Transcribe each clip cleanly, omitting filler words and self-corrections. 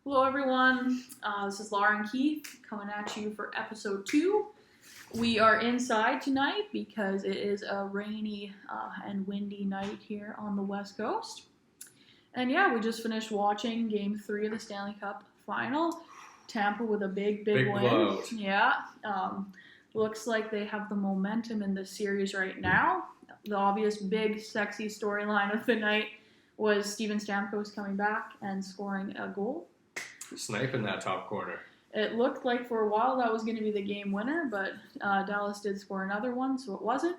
Hello, everyone. This is Laura and Keith coming at you for episode 2. We are inside tonight because it is a rainy and windy night here on the West Coast. And yeah, we just finished watching Game 3 of the Stanley Cup Final. Tampa with a big win. Blowout. Yeah. Looks like they have the momentum in the series right now. The obvious big, sexy storyline of the night was Steven Stamkos coming back and scoring a goal. Sniping that top corner. It looked like for a while that was going to be the game winner, but Dallas did score another one, so it wasn't.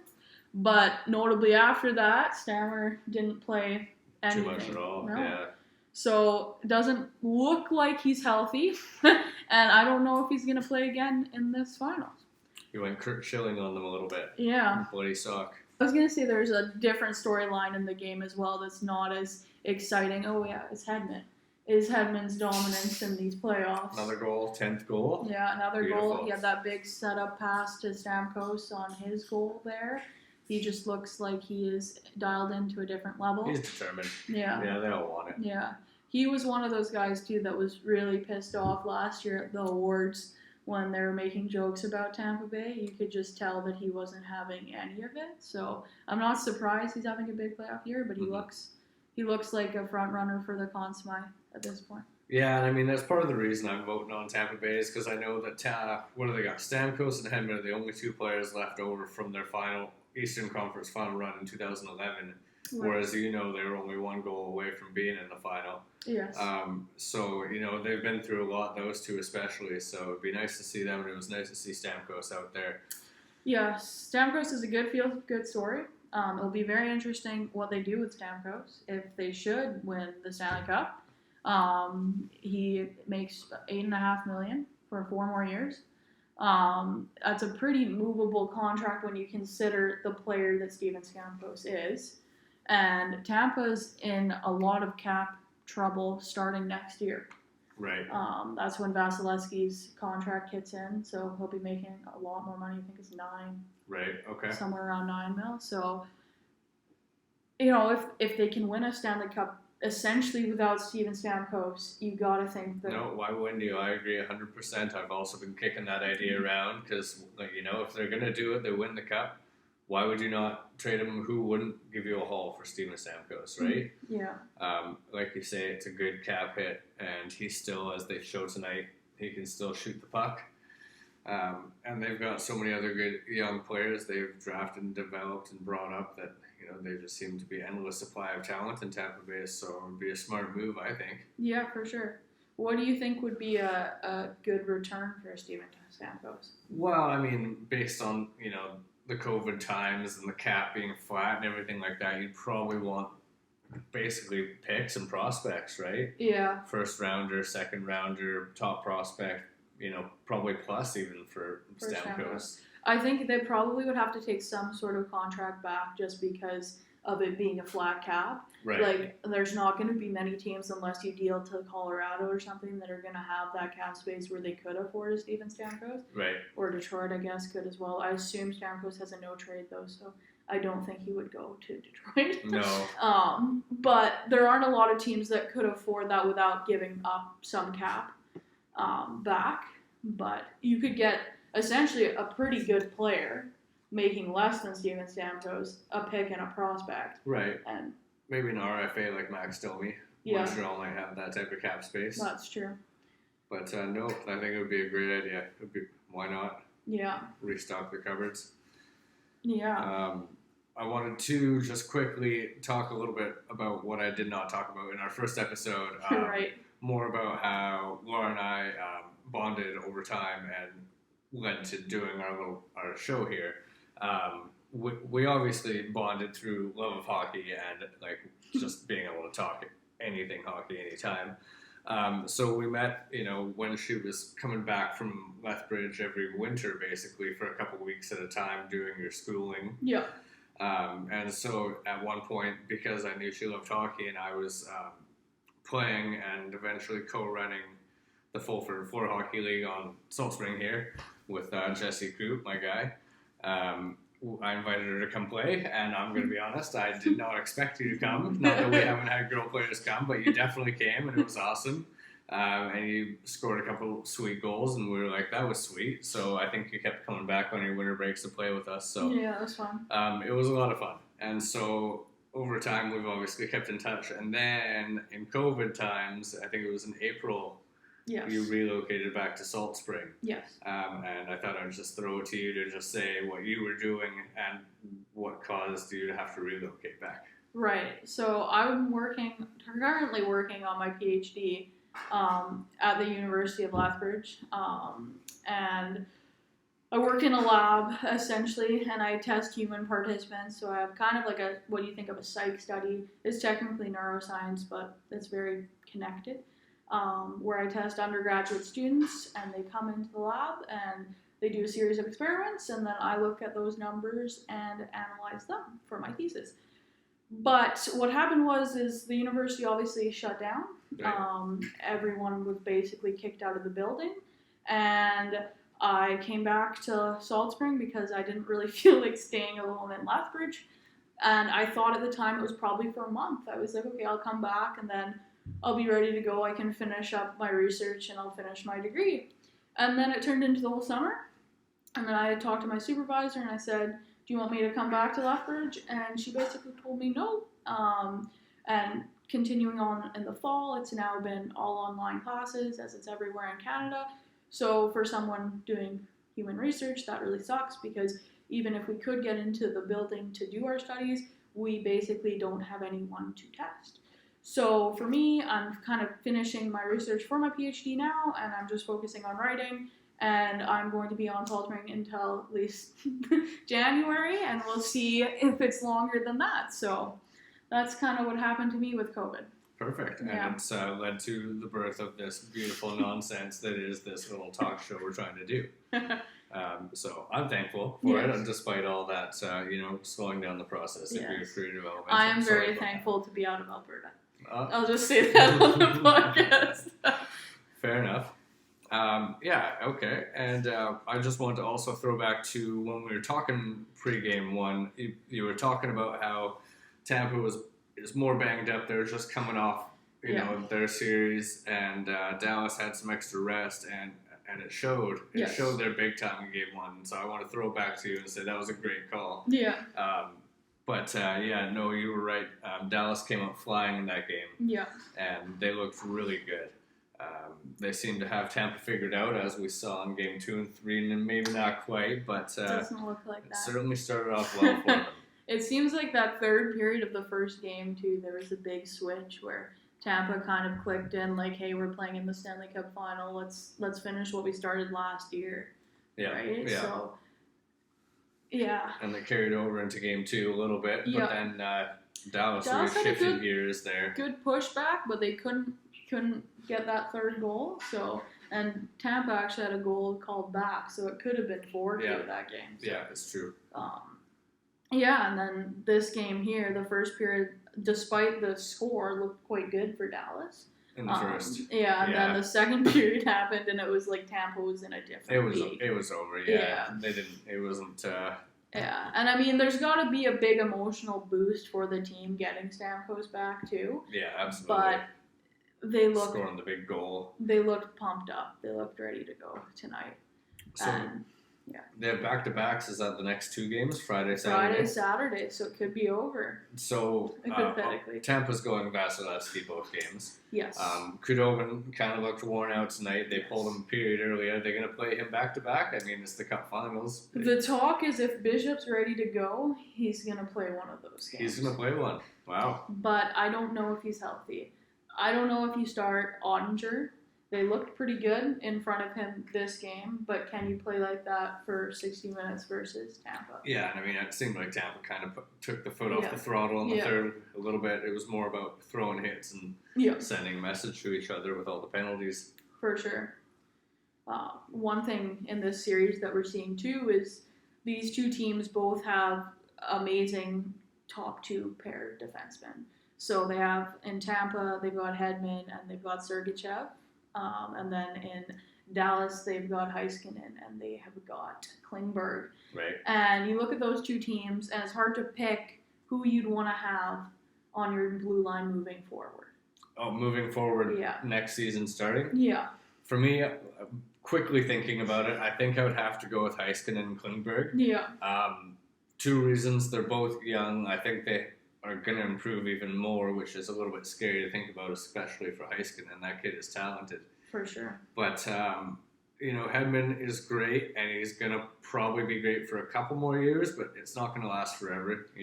But notably after that, Stammer didn't play anything. Too much at all, no. Yeah. So it doesn't look like he's healthy, and I don't know if he's going to play again in this finals. He went Kurt Schilling on them a little bit. Yeah. Bloody sock. I was going to say there's a different storyline in the game as well that's not as exciting. Oh, yeah, it's Hedman. Is Hedman's dominance in these playoffs. Another goal, 10th goal. Yeah, another Beautiful. goal. He had that big setup pass to Stamkos on his goal there. He just looks like he is dialed into a different level. He's determined. Yeah. Yeah, they all want it. Yeah. He was one of those guys, too, that was really pissed off last year at the awards when they were making jokes about Tampa Bay. You could just tell that he wasn't having any of it. So I'm not surprised he's having a big playoff year, but he looks like a front runner for the Conn Smythe at this point. Yeah, and I mean, that's part of the reason I'm voting on Tampa Bay is because I know that, what do they got? Stamkos and Hedman are the only two players left over from their final Eastern Conference final run in 2011, whereas, they were only one goal away from being in the final. Yes. So, they've been through a lot, those two especially, so it'd be nice to see them, and it was nice to see Stamkos out there. Yeah, Stamkos is a good story. It'll be very interesting what they do with Stamkos if they should win the Stanley Cup. He makes $8.5 million for 4 more years. That's a pretty movable contract when you consider the player that Steven Stamkos is. And Tampa's in a lot of cap trouble starting next year. Right. That's when Vasilevsky's contract hits in, so he'll be making a lot more money. I think it's 9. Right, okay. Somewhere around $9 million. So, if they can win a Stanley Cup essentially without Steven Stamkos, you got to think that... No, why wouldn't you? I agree 100%. I've also been kicking that idea around because, if they're going to do it, they win the Cup. Why would you not trade him? Who wouldn't give you a haul for Steven Stamkos, right? Yeah. Like you say, it's a good cap hit, and he's still, as they showed tonight, he can still shoot the puck. And they've got so many other good young players they've drafted and developed and brought up that, they just seem to be endless supply of talent in Tampa Bay, so it would be a smart move, I think. Yeah, for sure. What do you think would be a good return for Steven Stamkos? Well, I mean, based on, the COVID times and the cap being flat and everything like that, you'd probably want basically picks and prospects, right? Yeah. First rounder, second rounder, top prospect, probably plus even for Stamkos. I think they probably would have to take some sort of contract back just because of it being a flat cap. Right. Like, there's not going to be many teams unless you deal to Colorado or something that are going to have that cap space where they could afford a Steven Stamkos. Right. Or Detroit, I guess, could as well. I assume Stamkos has a no trade, though, so I don't think he would go to Detroit. No. But there aren't a lot of teams that could afford that without giving up some cap back. But you could get essentially a pretty good player making less than Steven Stamkos, a pick and a prospect. Right. And maybe an RFA like Max Domi. Yeah. Montreal might have that type of cap space. That's true. But no, I think it would be a great idea. Why not? Yeah. Restock the cupboards. Yeah. I wanted to just quickly talk a little bit about what I did not talk about in our first episode. Right. More about how Laura and I bonded over time and led to doing our show here. We obviously bonded through love of hockey and just being able to talk anything hockey anytime. So we met, when she was coming back from Lethbridge every winter, basically for a couple weeks at a time doing her schooling. Yeah. And so at one point, because I knew she loved hockey and I was playing and eventually co-running the Fulford Floor Hockey League on Salt Spring here with Jesse Coop, my guy. I invited her to come play, and I'm going to be honest, I did not expect you to come. Not that we haven't had girl players come, but you definitely came, and it was awesome. And he scored a couple sweet goals, and we were like, that was sweet. So I think he kept coming back on your winter breaks to play with us. So yeah, it was fun. it was a lot of fun. And so over time, we've obviously kept in touch. And then in COVID times, I think it was in April, Yes. you relocated back to Salt Spring. Yes. And I thought I'd just throw it to you to just say what you were doing and what caused you to have to relocate back. Right. So I'm currently working on my PhD at the University of Lethbridge, and I work in a lab essentially, and I test human participants. So I have kind of like what you think of a psych study. It's technically neuroscience, but it's very connected. Where I test undergraduate students, and they come into the lab and they do a series of experiments, and then I look at those numbers and analyze them for my thesis. But what happened is the university obviously shut down. Right. Everyone was basically kicked out of the building, and I came back to Salt Spring because I didn't really feel like staying alone in Lethbridge. And I thought at the time it was probably for a month. I was like, okay, I'll come back and then I'll be ready to go. I can finish up my research and I'll finish my degree. And then it turned into the whole summer. And then I talked to my supervisor and I said, do you want me to come back to Lethbridge? And she basically told me no. And continuing on in the fall, it's now been all online classes as it's everywhere in Canada. So for someone doing human research, that really sucks because even if we could get into the building to do our studies, we basically don't have anyone to test. So for me, I'm kind of finishing my research for my PhD now, and I'm just focusing on writing. And I'm going to be on Salt Spring until at least January, and we'll see if it's longer than that. So that's kind of what happened to me with COVID. Perfect. Yeah. And it's led to the birth of this beautiful nonsense that is this little talk show we're trying to do. So I'm thankful for it, despite all that, slowing down the process of your career development. I am very thankful to be out of Alberta. I'll just say that on the podcast. Fair enough. Okay. And I just want to also throw back to when we were talking pre-game one, you were talking about how Tampa is more banged up. They're just coming off, their series, and Dallas had some extra rest, and it showed. It showed their big time in game one. So I want to throw it back to you and say that was a great call. Yeah. You were right. Dallas came up flying in that game. Yeah. And they looked really good. They seem to have Tampa figured out, as we saw in game 2 and 3, and maybe not quite, but it doesn't look like that. It certainly started off well for them. It seems like that third period of the first game, too, there was a big switch where Tampa kind of clicked in, like, hey, we're playing in the Stanley Cup final. Let's finish what we started last year. Yeah. Right? Yeah. So, yeah. And they carried over into game 2 a little bit, but then Dallas really shifted gears there. Good pushback, but they couldn't get that third goal. So, and Tampa actually had a goal called back, so it could have been 4-2 that game. So, yeah, it's true. And then this game here, the first period, despite the score, looked quite good for Dallas. In the first. And then the second period happened, and it was like Tampa was in a different league. It was over, They didn't, it wasn't... Yeah, and I mean, there's got to be a big emotional boost for the team getting Stamkos back, too. Yeah, absolutely. But they looked... Scoring the big goal. They looked pumped up. They looked ready to go tonight. So, they have back-to-backs. Is that the next 2 games? Friday, Saturday, so it could be over. So, Tampa's going Vasilevsky both games. Yes. Khudobin kind of looked worn out tonight. They pulled him a period early. Are they going to play him back-to-back? I mean, it's the Cup Finals. The talk is if Bishop's ready to go, he's going to play one of those games. He's going to play one. Wow. But I don't know if he's healthy. I don't know if you start Ottinger. They looked pretty good in front of him this game, but can you play like that for 60 minutes versus Tampa? Yeah, and I mean, it seemed like Tampa kind of took the foot off the throttle in the third a little bit. It was more about throwing hits and sending a message to each other with all the penalties. For sure. One thing in this series that we're seeing too is these two teams both have amazing top 2 pair defensemen. So they have, in Tampa, they've got Hedman and they've got Sergachev. And then in Dallas, they've got Heiskanen and they have got Klingberg. Right. And you look at those two teams, and it's hard to pick who you'd want to have on your blue line moving forward. moving forward Yeah. next season starting. Yeah. For me, quickly thinking about it, I think I would have to go with Heiskanen and Klingberg. Yeah. 2 reasons. They're both young. I think they are going to improve even more, which is a little bit scary to think about, especially for Heiskanen. That kid is talented. For sure. But, Hedman is great, and he's going to probably be great for a couple more years, but it's not going to last forever, For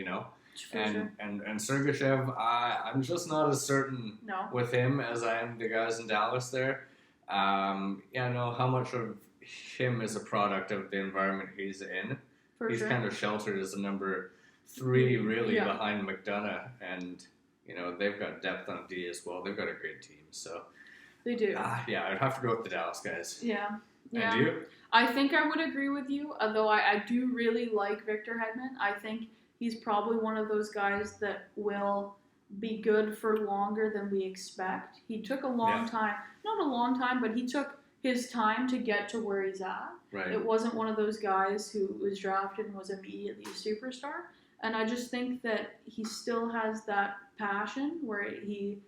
sure. And Sergachev, I'm just not as certain No. with him as I am the guys in Dallas there. I know how much of him is a product of the environment he's in. For He's sure. kind of sheltered as a number 3, really, Yeah. behind McDonough, and they've got depth on D as well. They've got a great team, so They do. I'd have to go with the Dallas guys. Yeah. And you? I think I would agree with you, although I do really like Victor Hedman. I think he's probably one of those guys that will be good for longer than we expect. He took a long time, not a long time, but he took his time to get to where he's at. Right. It wasn't one of those guys who was drafted and was immediately a superstar. And I just think that he still has that passion where he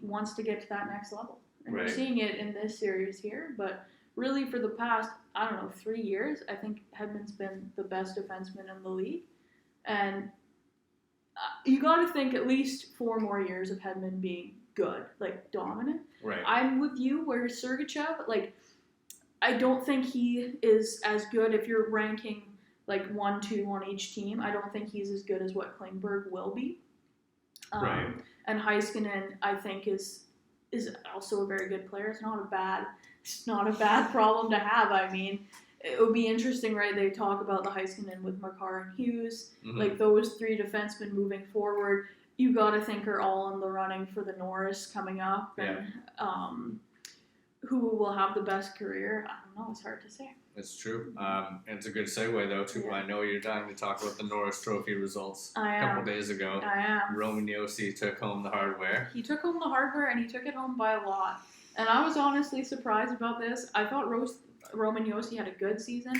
wants to get to that next level. And we're seeing it in this series here, but really for the past, 3 years, I think Hedman's been the best defenseman in the league. And you got to think at least 4 more years of Hedman being good, like dominant. Right. I'm with you where Sergachev, I don't think he is as good if you're ranking 1, 2 on each team. I don't think he's as good as what Klingberg will be. Right. And Heiskanen, I think, is also a very good player. It's not a bad problem to have. I mean, it would be interesting, right? They talk about the Heiskanen with Makar and Hughes, those 3 defensemen moving forward. You got to think are all in the running for the Norris coming up, and who will have the best career? I don't know. It's hard to say. It's true. It's a good segue, though, too. Yeah. I know you're dying to talk about the Norris Trophy results I a am. couple days ago. I am. Roman Josi took home the hardware. He took home the hardware, and he took it home by a lot. And I was honestly surprised about this. I thought Roman Josi had a good season.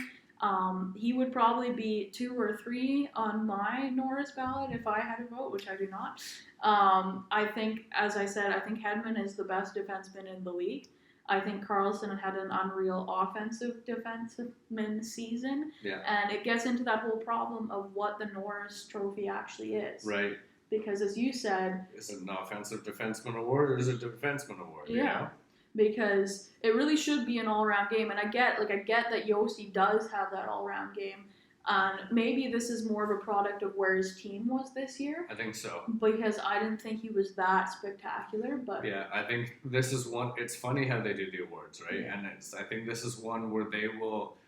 He would probably be 2 or 3 on my Norris ballot if I had a vote, which I do not. I think, as I said, I think Hedman is the best defenseman in the league. I think Karlsson had an unreal offensive defenseman season. Yeah. And it gets into that whole problem of what the Norris Trophy actually is. Right. Because as you said... Is it an offensive defenseman award or is it a defenseman award? Yeah. Because it really should be an all-around game. And I get that Josi does have that all-around game. And maybe this is more of a product of where his team was this year. I think so. Because I didn't think he was that spectacular. But yeah, I think this is one. It's funny how they do the awards, right? Yeah. And I think this is one where they will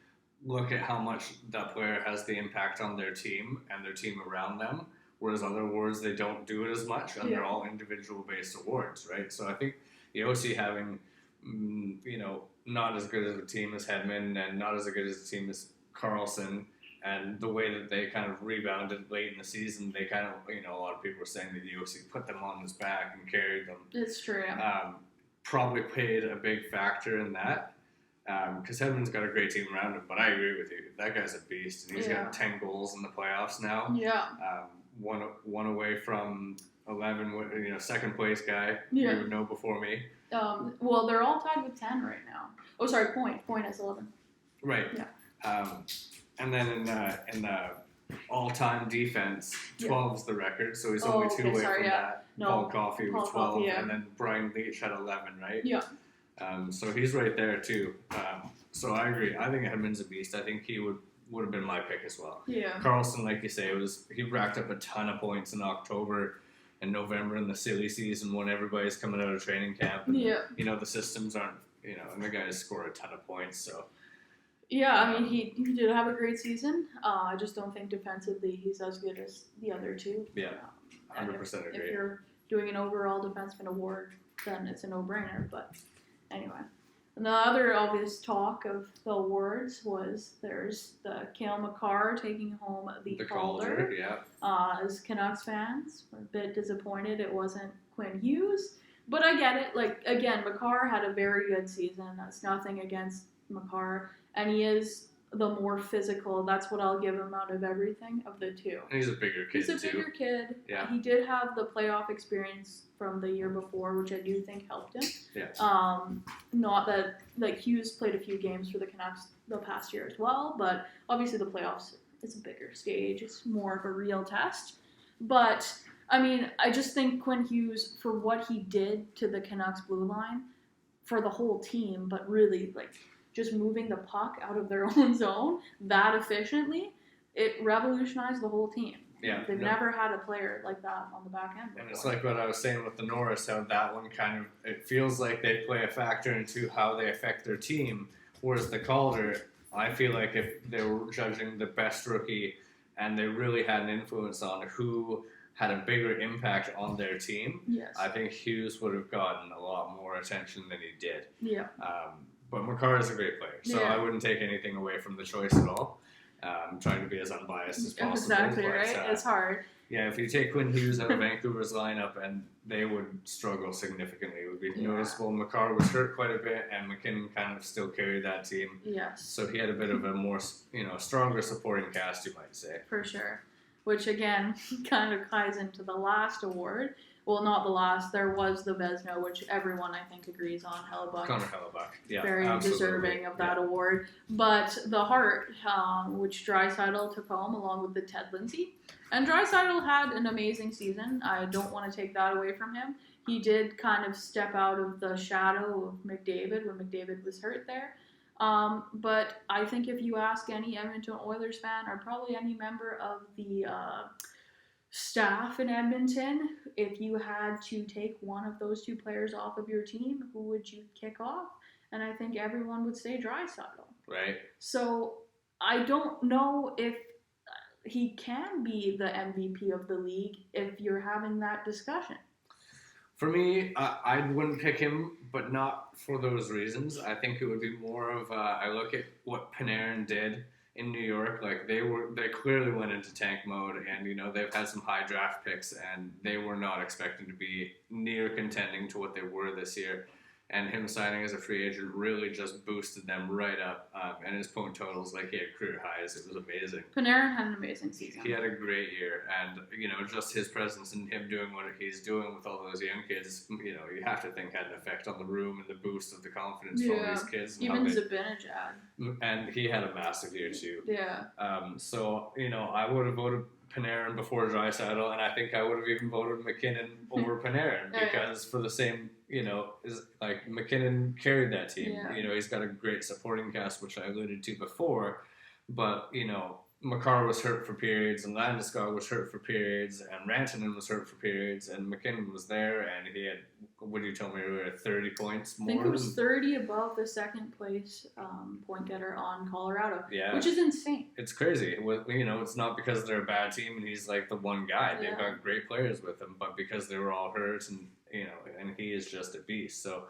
look at how much that player has the impact on their team and their team around them. Whereas other awards, they don't do it as much, and they're all individual-based awards, right? So I think Josi having, not as good as a team as Hedman and not as good as a team as Karlsson, and the way that they kind of rebounded late in the season, they kind of, a lot of people were saying that Josi put them on his back and carried them. It's true. Probably played a big factor in that. Because Hedman's got a great team around him, but I agree with you. That guy's a beast, and he's got 10 goals in the playoffs now. Yeah. One away from 11, second place guy. Yeah. You would know before me. Well, they're all tied with 10 right now. Oh, sorry, Point has 11. Right. Yeah. And then in the all-time defense, 12's the record, so he's only 2 away from that. No, Paul Coffey with 12, Coffey, and then Brian Leach had 11, right? Yeah. So he's right there too. So I agree. I think Hedman's a beast. I think he would have been my pick as well. Yeah. Karlsson, like you say, he racked up a ton of points in October and November in the silly season when everybody's coming out of training camp. And, the systems aren't, and the guys score a ton of points. So. Yeah, I mean, he did have a great season. I just don't think defensively he's as good as the other 2. Yeah, 100% agree. If you're doing an overall defenseman award, then it's a no-brainer. But anyway, and the other obvious talk of the awards was there's the Cale Makar taking home the Calder. Yeah. As Canucks fans, we're a bit disappointed it wasn't Quinn Hughes. But I get it. Again, Makar had a very good season. That's nothing against Makar. And he is the more physical. That's what I'll give him out of everything of the two. And he's a bigger kid, He's a bigger kid. Yeah. He did have the playoff experience from the year before, which I do think helped him. Yeah. Not that, like, Hughes played a few games for the Canucks the past year as well, but obviously the playoffs, it's a bigger stage. It's more of a real test. But, I mean, I just think Quinn Hughes, for what he did to the Canucks blue line, for the whole team, but really, like, just moving the puck out of their own zone that efficiently, it revolutionized the whole team. Yeah, They've never had a player like that on the back end before. And it's like what I was saying with the Norris, how that one kind of, it feels like they play a factor into how they affect their team, whereas the Calder, I feel like if they were judging the best rookie and they really had an influence on who had a bigger impact on their team, yes. I think Hughes would have gotten a lot more attention than he did. Yeah. But Makar is a great player, so I wouldn't take anything away from the choice at all. I'm trying to be as unbiased as possible. Exactly, but, right? It's hard. Yeah, if you take Quinn Hughes out of Vancouver's lineup, and they would struggle significantly. It would be noticeable. Makar was hurt quite a bit, and McKinnon kind of still carried that team. Yes. So he had a bit of a more, stronger supporting cast, you might say. For sure. Which, again, kind of ties into the last award. Well, not the last. There was the Vezina, which everyone, I think, agrees on. Hellebuyck. Connor Hellebuyck. Yeah, very absolutely. deserving of that award. But the Hart, which Draisaitl took home along with the Ted Lindsay. And Draisaitl had an amazing season. I don't want to take that away from him. He did kind of step out of the shadow of McDavid when McDavid was hurt there. But I think if you ask any Edmonton Oilers fan or probably any member of the staff in Edmonton, if you had to take one of those two players off of your team, who would you kick off? And I think everyone would say Draisaitl. Right. So I don't know if he can be the MVP of the league if you're having that discussion. For me, I wouldn't pick him, but not for those reasons. I think it would be more of I look at what Panarin did in New York. Like they clearly went into tank mode, and they've had some high draft picks, and they were not expecting to be near contending to what they were this year. And him signing as a free agent really just boosted them right up. And his point totals, like he had career highs. It was amazing. Panarin had an amazing season. He had a great year. And, just his presence and him doing what he's doing with all those young kids, you have to think had an effect on the room and the boost of the confidence for all these kids. And even Zibanejad. And he had a massive year too. Yeah. So, I would have voted Panarin before Draisaitl, and I think I would have even voted McKinnon over Panarin because for the same, is like McKinnon carried that team. Yeah. He's got a great supporting cast, which I alluded to before, but Makar was hurt for periods, and Landeskog was hurt for periods, and Rantanen was hurt for periods, and McKinnon was there, and he had, what did you tell me earlier, 30 points more? I think it was 30 above the second place point getter on Colorado, yeah, which is insane. It's crazy. It's not because they're a bad team and he's like the one guy. They've got great players with him, but because they were all hurt and he is just a beast. So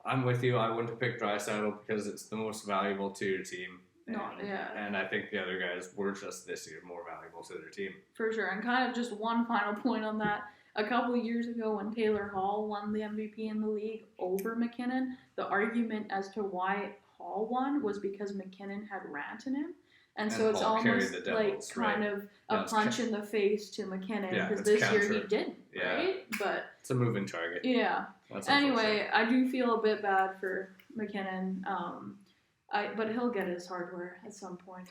I'm with you. I wouldn't have picked Draisaitl because it's the most valuable to your team. And I think the other guys were just this year more valuable to their team. For sure. And kind of just one final point on that. A couple of years ago when Taylor Hall won the MVP in the league over McKinnon, the argument as to why Hall won was because McKinnon had Rantanen. And so it's almost like kind of a punch in the face to McKinnon because this year he didn't, right? But it's a moving target. Yeah. Anyway, I do feel a bit bad for McKinnon. But he'll get his hardware at some point.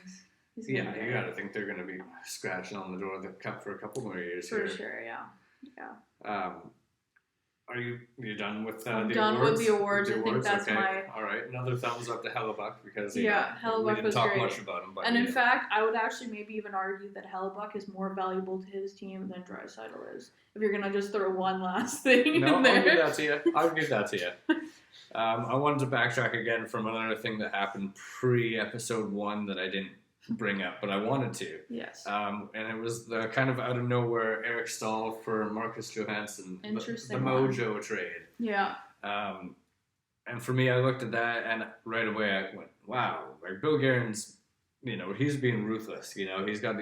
He's you got to think they're going to be scratching on the door of the cup for a couple more years. For sure, yeah. Are you done with I'm the done awards? with the awards. I think that's my... All right, another thumbs up to Hellebuyck because Hellebuyck we didn't was talk great. much about him. But and in fact, I would actually maybe even argue that Hellebuyck is more valuable to his team than Draisaitl is. If you're going to just throw one last thing in there. I'll give that to you. I'll give that to you. I wanted to backtrack again from another thing that happened pre-episode 1 that I didn't bring up, but I wanted to. Yes. And it was the kind of out of nowhere Eric Stahl for Marcus Johansson. Interesting. The Mojo trade. Yeah. And for me, I looked at that and right away I went, wow, like Bill Guerin's, he's being ruthless. He's got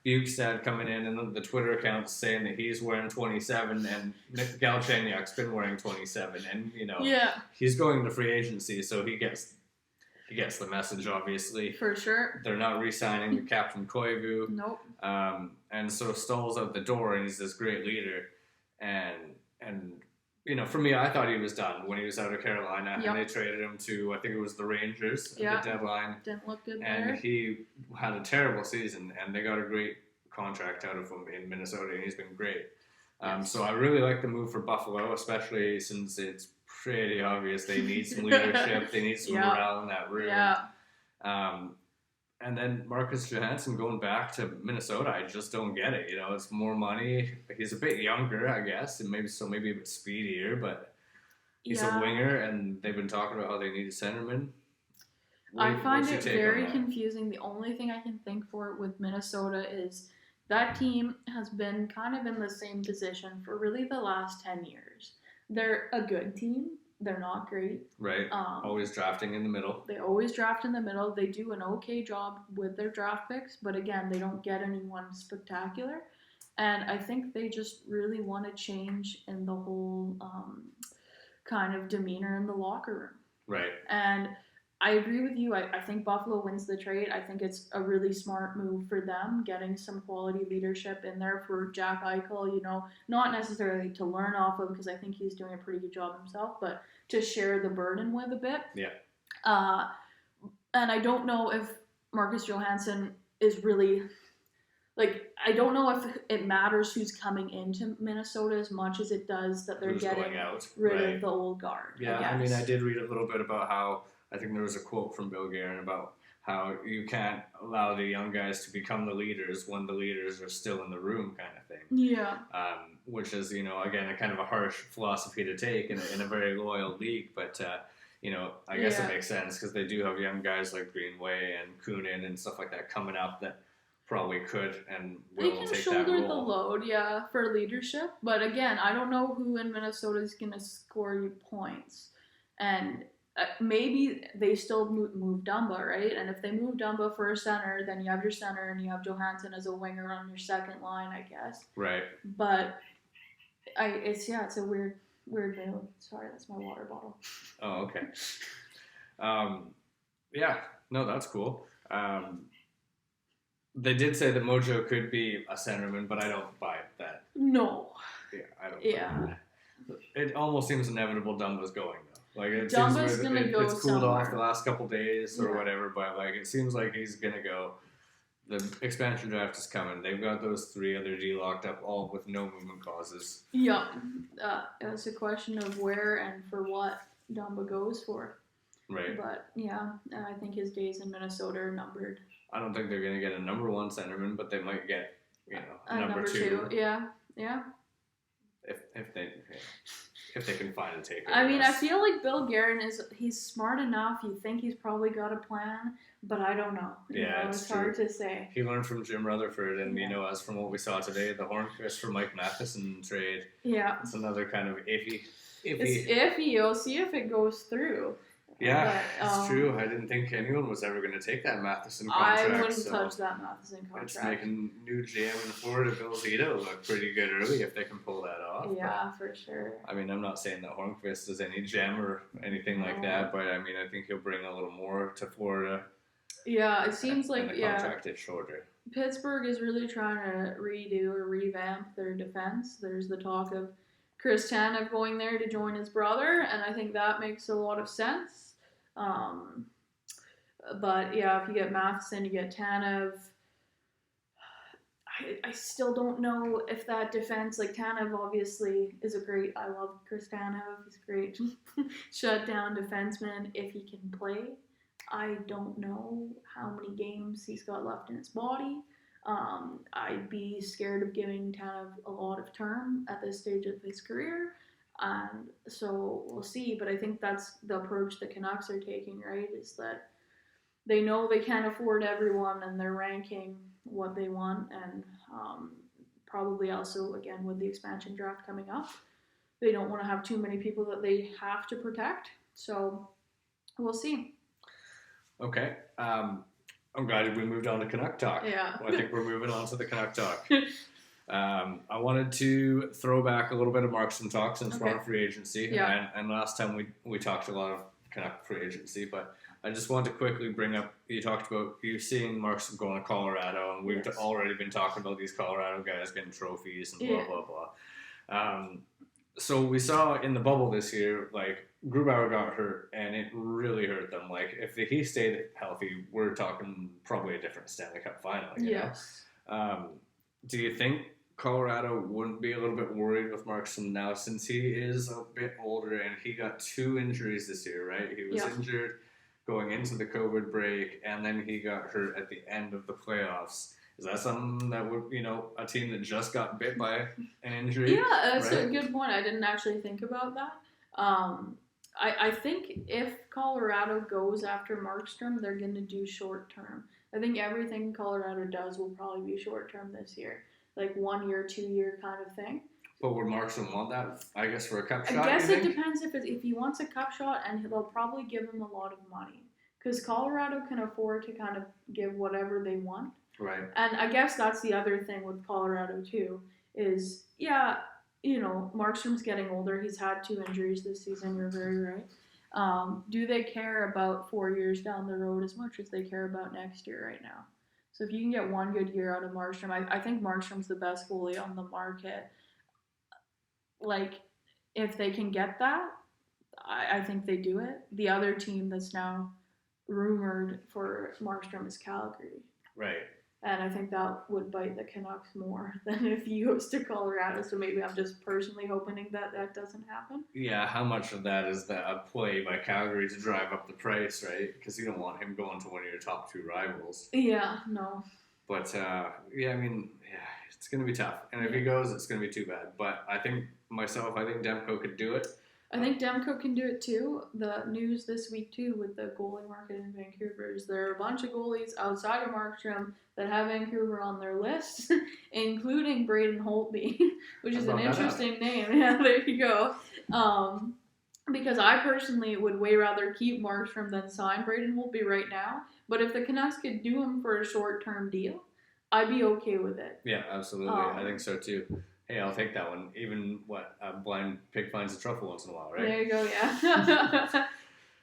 Bukestad coming in and the Twitter account saying that he's wearing 27 and Nick Galchenyuk's been wearing 27 and, he's going to free agency, so he gets he gets the message, obviously. For sure. They're not re-signing the Captain Koivu. Nope. And so Stoll's out the door, and he's this great leader. And for me, I thought he was done when he was out of Carolina, and they traded him to, I think it was the Rangers at the deadline. Didn't look good and there. He had a terrible season, and they got a great contract out of him in Minnesota, and he's been great. So I really like the move for Buffalo, especially since it's pretty obvious they need some leadership, they need some morale in that room. And then Marcus Johansson going back to Minnesota, I just don't get it. It's more money. He's a bit younger, I guess, and maybe a bit speedier, but he's a winger, and they've been talking about how they need a centerman. I find it very confusing. The only thing I can think for with Minnesota is that team has been kind of in the same position for really the last 10 years. They're a good team. They're not great. Right. Always drafting in the middle. They always draft in the middle. They do an okay job with their draft picks, but again, they don't get anyone spectacular. And I think they just really want to change in the whole kind of demeanor in the locker room. Right. And I agree with you. I think Buffalo wins the trade. I think it's a really smart move for them, getting some quality leadership in there for Jack Eichel, not necessarily to learn off of, because I think he's doing a pretty good job himself, but to share the burden with a bit. Yeah. And I don't know if Marcus Johansson is really, I don't know if it matters who's coming into Minnesota as much as it does that they're getting rid of the old guard. Yeah, I mean, I did read a little bit about how, I think there was a quote from Bill Guerin about how you can't allow the young guys to become the leaders when the leaders are still in the room, kind of thing. Yeah. Which is, again, a kind of a harsh philosophy to take in a very loyal league. But, I guess it makes sense because they do have young guys like Greenway and Kunin and stuff like that coming up that probably could and will take that role. They can shoulder the load, for leadership. But again, I don't know who in Minnesota is going to score you points. And maybe they still move Dumba, right? And if they move Dumba for a center, then you have your center and you have Johansson as a winger on your second line, I guess. Right. But it's a weird move. Sorry, that's my water bottle. Oh, okay. No, that's cool. They did say that Mojo could be a centerman, but I don't buy that. No. Yeah, I don't buy that. It almost seems inevitable Dumba's going, though. It Dumba's seems gonna go it's cooled somewhere. off the last couple days or whatever, but it seems like he's gonna go. The expansion draft is coming. They've got those 3 other D locked up, all with no movement clauses. Yeah, it's a question of where and for what Dumba goes for. Right. But I think his days in Minnesota are numbered. I don't think they're gonna get a number 1 centerman, but they might get a number 2. Yeah. If they can find a taker. I mean, I feel like Bill Guerin he's smart enough. You think he's probably got a plan, but I don't know. It's hard to say. He learned from Jim Rutherford, and as from what we saw today, the Hornqvist for Mike Matheson trade. Yeah, it's another kind of iffy. It's iffy. You'll see if it goes through. Yeah, it's true. I didn't think anyone was ever going to take that Matheson contract. I wouldn't touch that Matheson contract. It's making new GM in Florida, Bill Zito, look pretty good early if they can pull that off. Yeah, for sure. I mean, I'm not saying that Hornqvist is any gem or anything like that, but I mean, I think he'll bring a little more to Florida. Yeah, it seems like the contract is shorter. Pittsburgh is really trying to redo or revamp their defense. There's the talk of Chris Tanev going there to join his brother, and I think that makes a lot of sense. But if you get Matheson, you get Tanev. I still don't know if that defense, Tanev obviously is I love Chris Tanev. He's a great shutdown defenseman if he can play. I don't know how many games he's got left in his body. I'd be scared of giving Tanev a lot of term at this stage of his career. And so we'll see, but I think that's the approach the Canucks are taking, right? Is that they know they can't afford everyone and they're ranking what they want, and probably also, again, with the expansion draft coming up, they don't want to have too many people that they have to protect. So we'll see. Okay. I'm glad we moved on to Canuck talk. Yeah. Well, I think we're moving on to the Canuck talk. I wanted to throw back a little bit of Markstrom talk since we're on free agency. Yeah. And last time we talked a lot of Canuck free agency, but I just want to quickly bring up, you talked about you seeing Markstrom going to Colorado, and we've already been talking about these Colorado guys getting trophies and blah, blah, blah. So we saw in the bubble this year, like, Grubauer got hurt, and it really hurt them. Like, if he stayed healthy, we're talking probably a different Stanley Cup final, you know? Do you think Colorado wouldn't be a little bit worried with Markstrom now, since he is a bit older and he got 2 injuries this year, right? He was injured going into the COVID break, and then he got hurt at the end of the playoffs. Is that something that would, you know, a team that just got bit by an injury? Yeah, that's a good point. I didn't actually think about that. I think if Colorado goes after Markstrom, they're going to do short term. I think everything Colorado does will probably be short term this year. Like 1 year, 2 year kind of thing. But would Markstrom want that, I guess, for a cup shot? I guess it depends if he wants a cup shot, and they'll probably give him a lot of money. Because Colorado can afford to kind of give whatever they want. Right. And I guess that's the other thing with Colorado, too, is, you know, Markstrom's getting older. He's had 2 injuries this season. You're very right. Do they care about 4 years down the road as much as they care about next year right now? So if you can get 1 good year out of Markstrom, I think Markstrom's the best goalie on the market. Like, if they can get that, I think they do it. The other team that's now rumored for Markstrom is Calgary. Right. And I think that would bite the Canucks more than if he goes to Colorado. So maybe I'm just personally hoping that doesn't happen. Yeah, how much of that is a play by Calgary to drive up the price, right? Because you don't want him going to one of your top 2 rivals. Yeah, no. But, it's going to be tough. And if he goes, it's going to be too bad. But I think Demko could do it. I think Demko can do it too. The news this week too with the goalie market in Vancouver is there are a bunch of goalies outside of Markstrom that have Vancouver on their list, including Braden Holtby, which is an interesting name. Yeah, there you go. Because I personally would way rather keep Markstrom than sign Braden Holtby right now. But if the Canucks could do him for a short-term deal, I'd be okay with it. Yeah, absolutely. I think so too. Hey, I'll take that one. Even a blind pig finds a truffle once in a while, right? There you go. Yeah.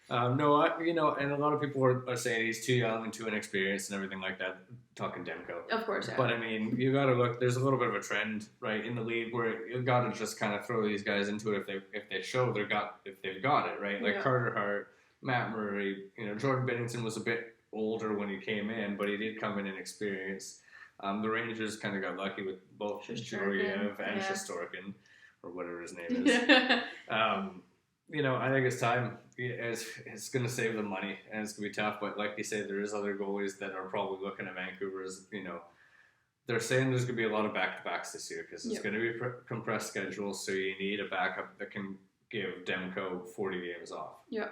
And a lot of people are saying he's too young and too inexperienced and everything like that. Talking Demko, of course. Yeah. But I mean, you got to look. There's a little bit of a trend, right, in the league where you got to just kind of throw these guys into it if they show if they've got it, right? Like Carter Hart, Matt Murray. You know, Jordan Bennington was a bit older when he came in, but he did come in inexperienced. The Rangers kind of got lucky with both Georgiev and Shesterkin, or whatever his name is. I think it's time. It's going to save them money, and it's going to be tough. But like you say, there is other goalies that are probably looking at Vancouver as, they're saying there's going to be a lot of back-to-backs this year because it's going to be a compressed schedule, so you need a backup that can give Demko 40 games off. Yeah.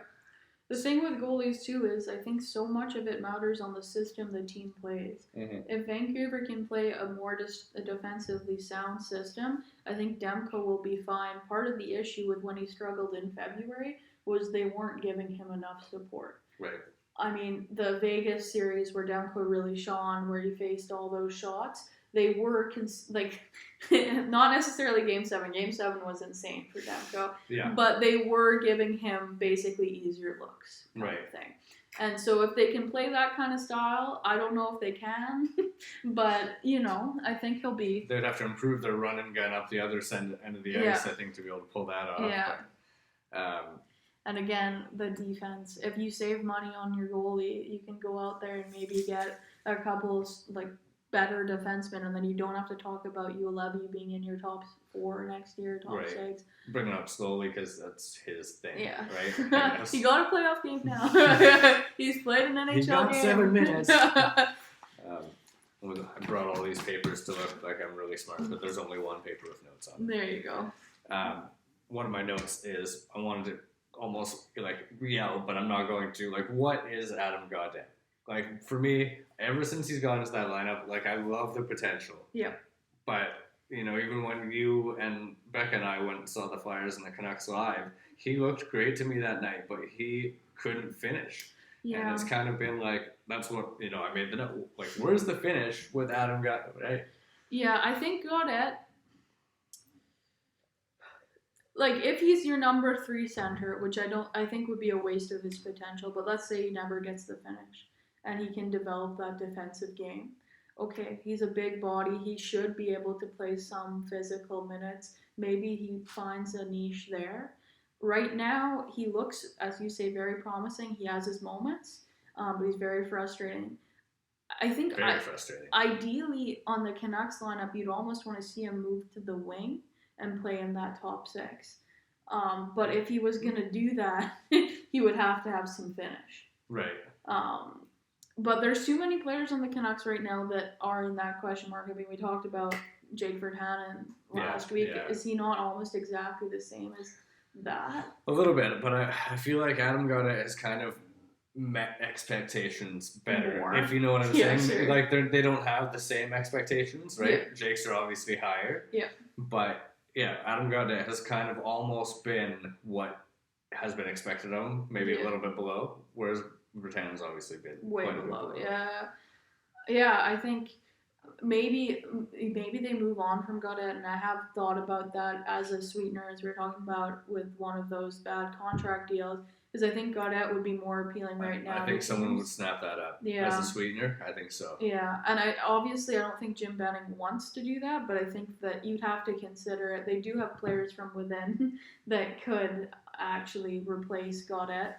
The thing with goalies, too, is I think so much of it matters on the system the team plays. Mm-hmm. If Vancouver can play a more defensively sound system, I think Demko will be fine. Part of the issue with when he struggled in February was they weren't giving him enough support. Right. I mean, the Vegas series where Demko really shone, where he faced all those shots, they were, not necessarily Game 7. Game 7 was insane for Demko. Yeah. But they were giving him basically easier looks kind of thing. And so if they can play that kind of style, I don't know if they can. But, I think he'll be... They'd have to improve their run and gun up the other end of the ice, I think, to be able to pull that off. Yeah. But, and again, the defense. If you save money on your goalie, you can go out there and maybe get a couple better defensemen, and then you don't have to talk about Ulevi being in your top 4 next year, top 6. Bring it up slowly because that's his thing, right? He got a playoff game now. He's played an NHL game. He got 7 minutes. I brought all these papers to look like I'm really smart, but there's only one paper with notes on it. There you go. One of my notes is I wanted to almost yell, but I'm not going to. What is Adam Gaudette? For me, ever since he's gone into that lineup, I love the potential. Yeah. But, even when you and Becca and I went and saw the Flyers and the Canucks live, he looked great to me that night, but he couldn't finish. Yeah. And it's kind of been that's what, I made the note. Where's the finish with Adam Gaudette, right? Yeah, I think Gaudette, like if he's your number 3 center, which I think would be a waste of his potential, but let's say he never gets the finish and he can develop that defensive game. Okay, he's a big body. He should be able to play some physical minutes. Maybe he finds a niche there. Right now, he looks, as you say, very promising. He has his moments, but he's very frustrating. I think Very frustrating. Ideally, on the Canucks lineup, you'd almost want to see him move to the wing and play in that top 6. But if he was going to do that, he would have to have some finish. Right. But there's too many players on the Canucks right now that are in that question mark. I mean, we talked about Jake Virtanen last week. Yeah. Is he not almost exactly the same as that? A little bit, but I feel like Adam Gaudette has kind of met expectations better, More. if you know what I'm saying. Sure. Like they don't have the same expectations, right? Yeah. Jake's are obviously higher. Yeah. But yeah, Adam Gaudette has kind of almost been what has been expected of him, maybe a little bit below, whereas Virtanen's obviously been way quite a bit below. below. Yeah. I think maybe they move on from Gaudette, and I have thought about that as a sweetener, as we were talking about with one of those bad contract deals. Because I think Gaudette would be more appealing right now. I think someone would snap that up as a sweetener. I think so. Yeah, and I don't think Jim Benning wants to do that, but I think that you'd have to consider it. They do have players from within that could actually replace Gaudette,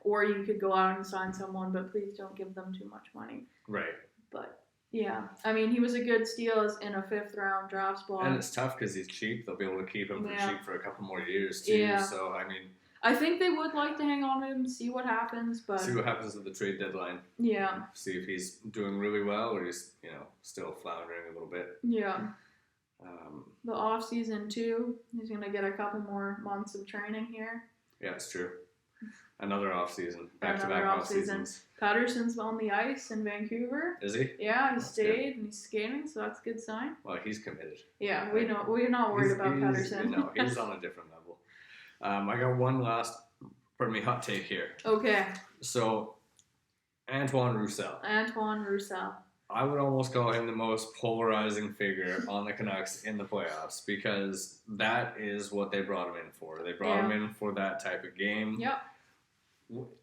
or you could go out and sign someone, but please don't give them too much money. Right. But yeah, I mean, he was a good steal in a 5th round draft spot. And it's tough because he's cheap. They'll be able to keep him for cheap for a couple more years too. Yeah. So I mean, I think they would like to hang on to him, see what happens, but see what happens at the trade deadline. Yeah. See if he's doing really well or he's still floundering a little bit. Yeah. The off season too. He's gonna get a couple more months of training here. Yeah, it's true. Another off season, back-to-back off seasons. Patterson's on the ice in Vancouver. Is he? Yeah, he stayed and he's skating, so that's a good sign. Well, he's committed. Yeah, we're not worried about Patterson. No, he's on a different level. I got one last, hot take here. Okay. So, Antoine Roussel. I would almost call him the most polarizing figure on the Canucks in the playoffs because that is what they brought him in for. They brought him in for that type of game. Yep.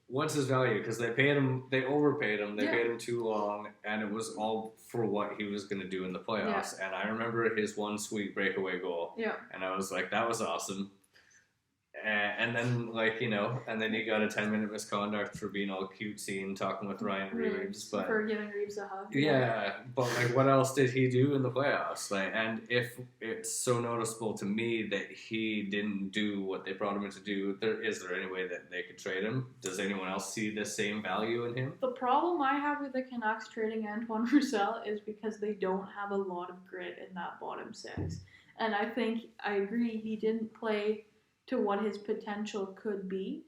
What's his value? Because they overpaid him, they paid him too long, and it was all for what he was going to do in the playoffs. Yeah. And I remember his one sweet breakaway goal. Yeah. And I was like, that was awesome. And then, and then he got a 10-minute misconduct for being all cutesy and talking with Ryan Reeves. But for giving Reeves a hug. Yeah, but, what else did he do in the playoffs? And if it's so noticeable to me that he didn't do what they brought him in to do, is there any way that they could trade him? Does anyone else see the same value in him? The problem I have with the Canucks trading Antoine Roussel is because they don't have a lot of grit in that bottom 6. And I agree, he didn't play to what his potential could be,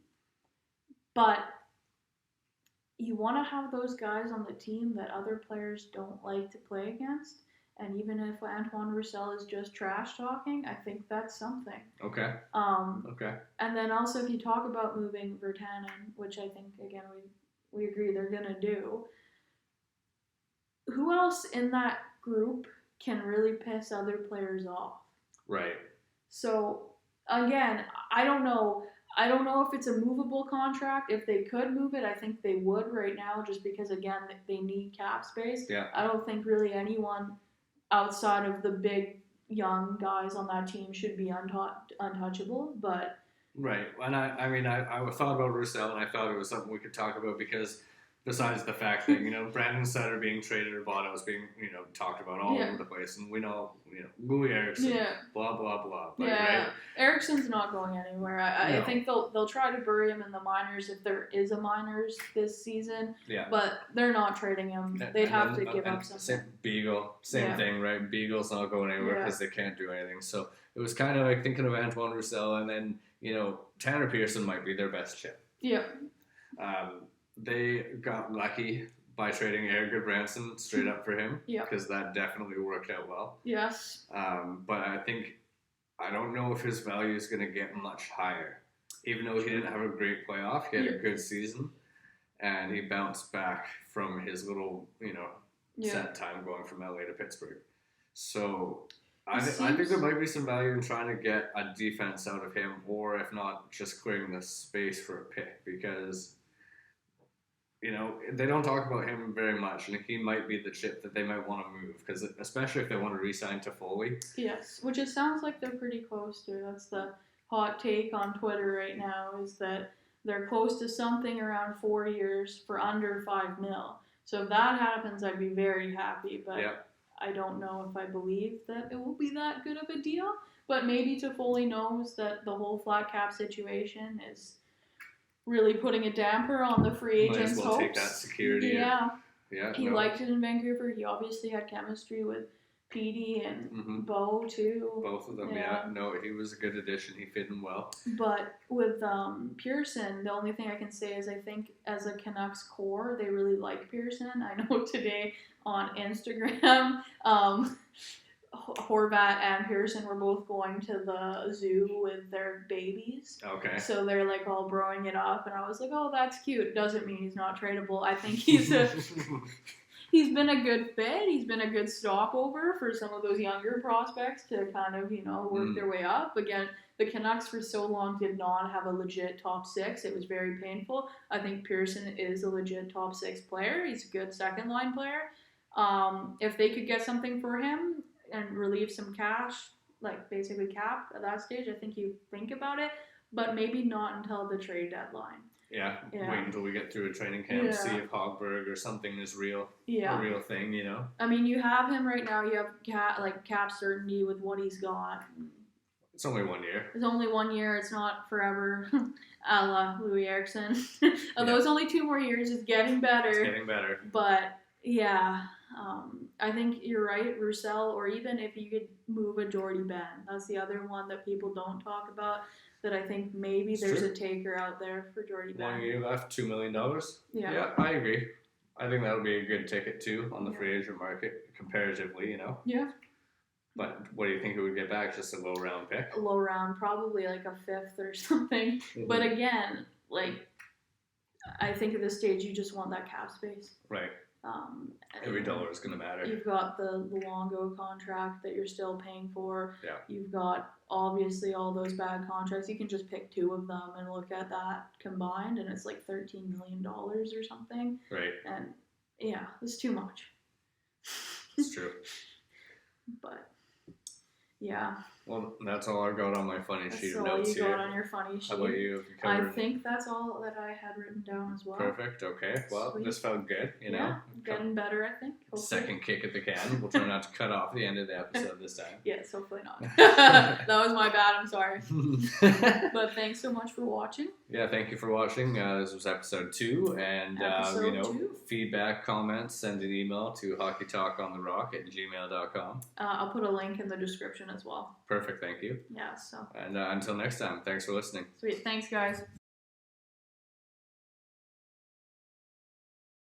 but you want to have those guys on the team that other players don't like to play against, and even if Antoine Roussel is just trash talking, I think that's something. Okay. Okay. And then also if you talk about moving Virtanen, which I think again we agree they're gonna do, who else in that group can really piss other players off? Right. So again, I don't know if it's a movable contract. If they could move it, I think they would right now just because, again, they need cap space. Yeah. I don't think really anyone outside of the big young guys on that team should be untouchable. But right. And I thought about Roussel, and I thought it was something we could talk about because besides the fact that, Brandon Sutter being traded or bought was being, talked about all over the place. And we know, Louis Eriksson, blah, blah, blah. But, right? Eriksson's not going anywhere. I think they'll try to bury him in the minors if there is a minors this season. Yeah. But they're not trading him. They'd have to give up something. Beagle, same thing, right? Beagle's not going anywhere because they can't do anything. So it was kind of like thinking of Antoine Roussel, and then, Tanner Pearson might be their best chip. Yeah. They got lucky by trading Erik Goodbranson straight up for him because that definitely worked out well. Yes. But I don't know if his value is going to get much higher. Even though he didn't have a great playoff, he had a good season, and he bounced back from his little, set time going from LA to Pittsburgh. So I think there might be some value in trying to get a defense out of him, or if not, just clearing the space for a pick, because they don't talk about him very much, and he might be the chip that they might want to move, because especially if they want to re-sign to Foley. Yes, which it sounds like they're pretty close to. That's the hot take on Twitter right now, is that they're close to something around 4 years for under $5 million. So if that happens, I'd be very happy, but Yep. I don't know if I believe that it will be that good of a deal. But maybe Toffoli knows that the whole flat cap situation is really putting a damper on the free agents' Might as well hopes. take that security. Yeah. Yeah. He liked it in Vancouver. He obviously had chemistry with Petey and Bo too. Both of them, yeah. No, he was a good addition. He fit in well. But with Pearson, the only thing I can say is I think as a Canucks core, they really like Pearson. I know today on Instagram, Horvat and Pearson were both going to the zoo with their babies. Okay. So they're like all growing it up, and I was like, oh, that's cute. Doesn't mean he's not tradable. I think he's been a good fit. He's been a good stopover for some of those younger prospects to kind of, work their way up. Again, the Canucks for so long did not have a legit top six. It was very painful. I think Pearson is a legit top six player. He's a good second line player. If they could get something for him and relieve some cash, like basically cap at that stage, I think you think about it, but maybe not until the trade deadline. Yeah, wait until we get through a training camp, see if Hogberg or something is real, a real thing, I mean, you have him right now. You have cap certainty with what he's got. It's only 1 year. It's only 1 year. It's not forever, a la Louis Eriksson. Although it's only 2 more years, it's getting better. It's getting better. But yeah, I think you're right, Roussel, or even if you could move a Jordy Ben. That's the other one that people don't talk about, that I think maybe there's a taker out there for Jordy Ben. 1 year left, $2 million. Yeah, I agree. I think that'll be a good ticket too on the free agent market comparatively, Yeah. But what do you think it would get back? Just a low round pick? A low round, probably like a fifth or something. Mm-hmm. But again, I think at this stage you just want that cap space. Right. Every dollar is going to matter. You've got the Luongo contract that you're still paying for. Yeah. You've got obviously all those bad contracts. You can just pick 2 of them and look at that combined, and it's like $13 million or something. Right. And yeah, it's too much. It's true. But yeah. Well, that's all I got on my funny sheet of notes here. That's all you got on your funny sheet. How about you? I think that's all that I had written down as well. Perfect. Okay. Well, Sweet. This felt good. Yeah, getting better, I think. Hopefully. Second kick at the can. We'll try not to cut off the end of the episode this time. Yes, hopefully not. That was my bad. I'm sorry. But thanks so much for watching. Yeah, thank you for watching. This was episode 2, and feedback, comments, send an email to hockeytalkontherock@gmail.com. I'll put a link in the description as well. Perfect, thank you. Yeah, so. And until next time, thanks for listening. Sweet, thanks guys.